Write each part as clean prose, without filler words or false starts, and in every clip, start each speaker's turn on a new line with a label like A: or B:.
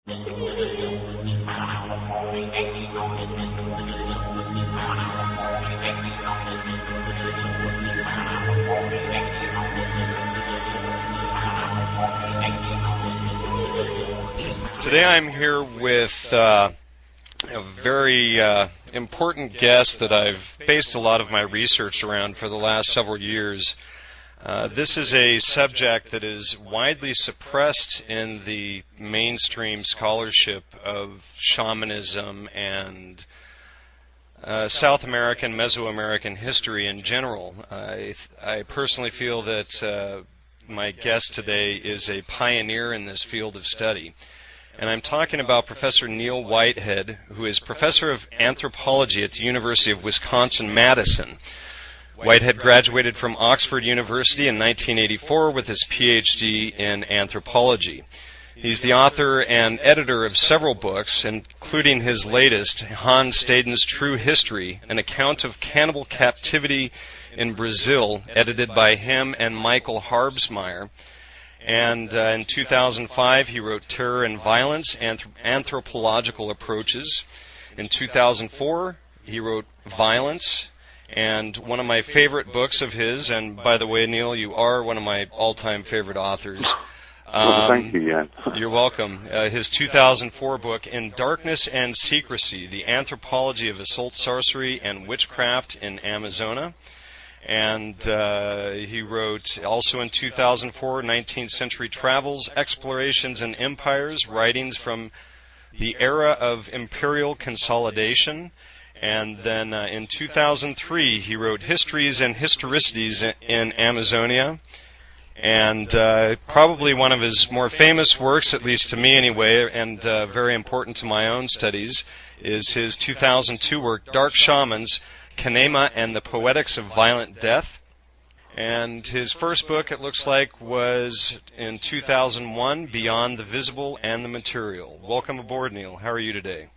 A: Today I'm here with a very important guest that I've based a lot of my research around for the last several years. This is a subject that is widely suppressed in the mainstream scholarship of shamanism and South American, Mesoamerican history in general. I personally feel that my guest today is a pioneer in this field of study. And I'm talking about Professor Neil Whitehead, who is Professor of Anthropology at the University of Wisconsin-Madison. Whitehead graduated from Oxford University in 1984 with his PhD in anthropology. He's the author and editor of several books, including his latest, Hans Staden's True History, an account of cannibal captivity in Brazil, edited by him and Michael Harbsmeyer. And in 2005, he wrote Terror and Violence, Anthropological Approaches. In 2004, he wrote Violence, and one of my favorite books of his, and by the way, Neil, you are one of my all-time favorite authors.
B: Well, thank you, Jan.
A: You're welcome. His 2004 book, In Darkness and Secrecy, The Anthropology of Occult Sorcery and Witchcraft in Amazonia. And he wrote also in 2004, 19th Century Travels, Explorations and Empires, Writings from the Era of Imperial Consolidation. And then in 2003, he wrote Histories and Historicities in Amazonia. And probably one of his more famous works, at least to me anyway, and very important to my own studies, is his 2002 work, Dark Shamans, Kanaima and the Poetics of Violent Death. And his first book, it looks like, was in 2001, Beyond the Visible and the Material. Welcome aboard, Neil. How are you today?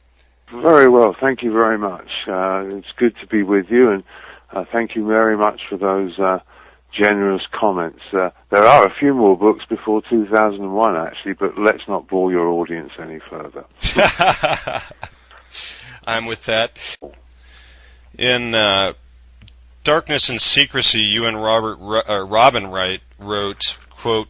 B: Very well, thank you very much. It's good to be with you, and thank you very much for those generous comments. There are a few more books before 2001, actually, but let's not bore your audience any further.
A: I'm with that. In Darkness and Secrecy, you and Robin Wright wrote, quote,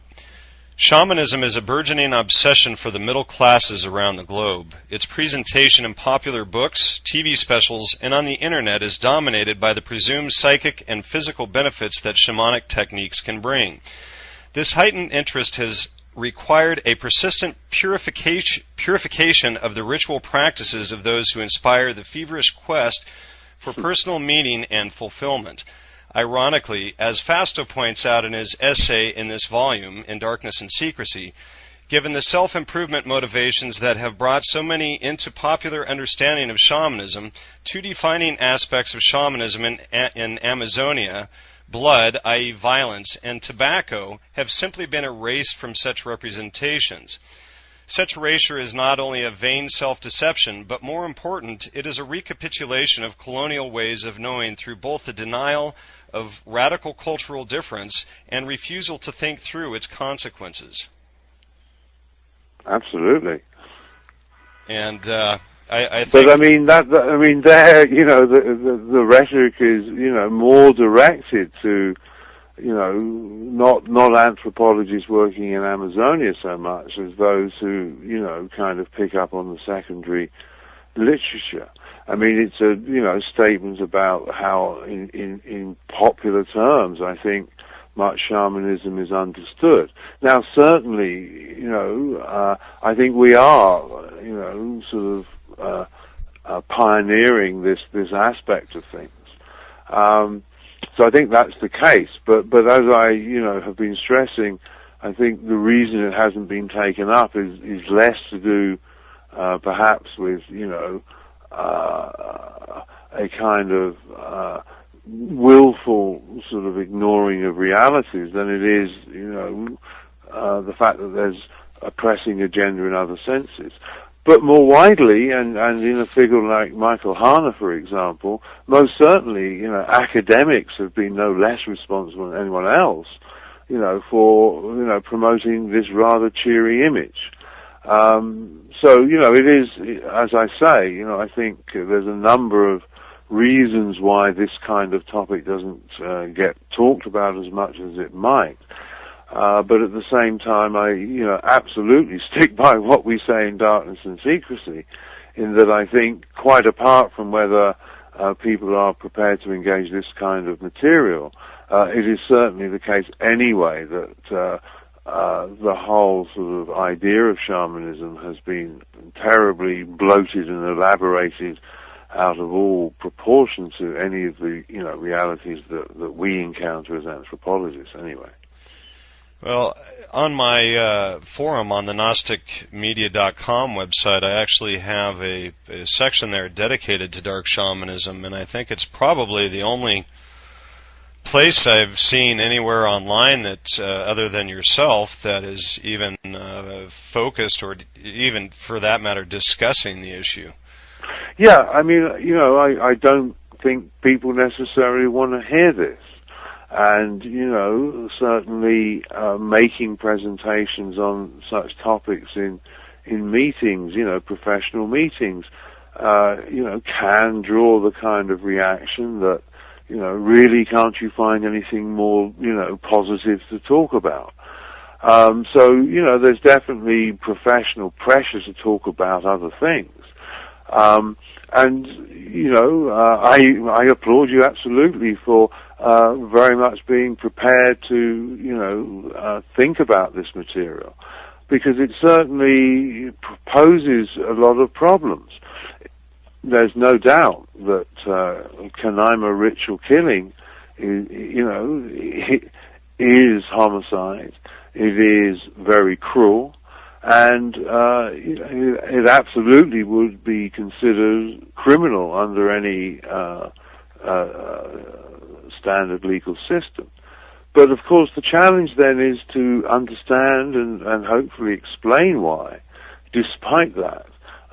A: Shamanism is a burgeoning obsession for the middle classes around the globe. Its presentation in popular books, TV specials, and on the internet is dominated by the presumed psychic and physical benefits that shamanic techniques can bring. This heightened interest has required a persistent purification of the ritual practices of those who inspire the feverish quest for personal meaning and fulfillment. Ironically, as Fasto points out in his essay in this volume, In Darkness and Secrecy, given the self-improvement motivations that have brought so many into popular understanding of shamanism, two defining aspects of shamanism in Amazonia, blood, i.e. violence, and tobacco, have simply been erased from such representations. Such erasure is not only a vain self-deception, but more important, it is a recapitulation of colonial ways of knowing through both the denial of radical cultural difference and refusal to think through its consequences.
B: Absolutely.
A: And I think.
B: But I mean there, you know, the rhetoric is, you know, more directed to, you know, not anthropologists working in Amazonia so much as those who, you know, kind of pick up on the secondary literature. I mean, it's a, you know, statement about how, in popular terms, I think, much shamanism is understood. Now, certainly, you know, I think we are, you know, sort of pioneering this aspect of things. So I think that's the case, but as I, you know, have been stressing, I think the reason it hasn't been taken up is less to do, perhaps with, you know, a kind of willful sort of ignoring of realities than it is, you know, the fact that there's a pressing agenda in other senses. But more widely, and in a figure like Michael Harner, for example, most certainly, you know, academics have been no less responsible than anyone else, you know, for, you know, promoting this rather cheery image. So, it is, as I say, I think there's a number of reasons why this kind of topic doesn't get talked about as much as it might. But at the same time, I, absolutely stick by what we say in Darkness and Secrecy, in that I think, quite apart from whether people are prepared to engage this kind of material, it is certainly the case anyway that the whole sort of idea of shamanism has been terribly bloated and elaborated out of all proportion to any of the realities that we encounter as anthropologists anyway.
A: Well, on my forum on the GnosticMedia.com website, I actually have a section there dedicated to dark shamanism, and I think it's probably the only place I've seen anywhere online that, other than yourself, that is even focused or even, for that matter, discussing the issue.
B: Yeah, I mean, I don't think people necessarily want to hear this. And, certainly making presentations on such topics in meetings, professional meetings, can draw the kind of reaction that, really can't you find anything more, positive to talk about? So, there's definitely professional pressure to talk about other things. And, I applaud you absolutely for very much being prepared to, think about this material, because it certainly poses a lot of problems. There's no doubt that Kanaima ritual killing is homicide. It is very cruel. And it absolutely would be considered criminal under any standard legal system. But of course the challenge then is to understand and hopefully explain why, despite that,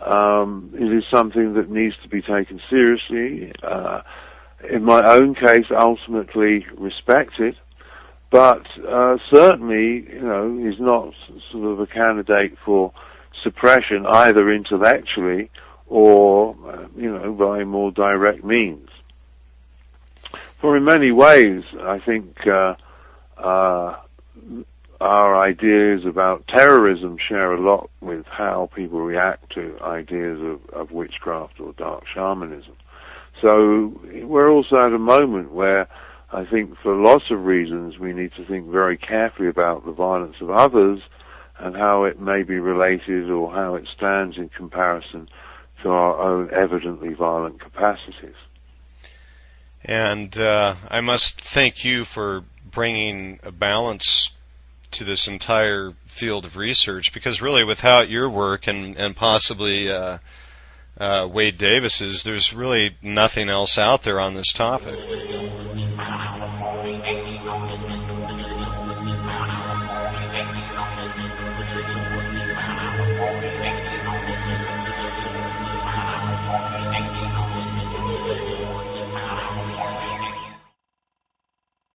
B: it is something that needs to be taken seriously, in my own case ultimately respected, but certainly, is not sort of a candidate for suppression either intellectually or, by more direct means. For in many ways, I think our ideas about terrorism share a lot with how people react to ideas of witchcraft or dark shamanism. So we're also at a moment where I think for lots of reasons we need to think very carefully about the violence of others and how it may be related or how it stands in comparison to our own evidently violent capacities.
A: And I must thank you for bringing a balance to this entire field of research, because really without your work and possibly Wade Davis's, there's really nothing else out there on this topic.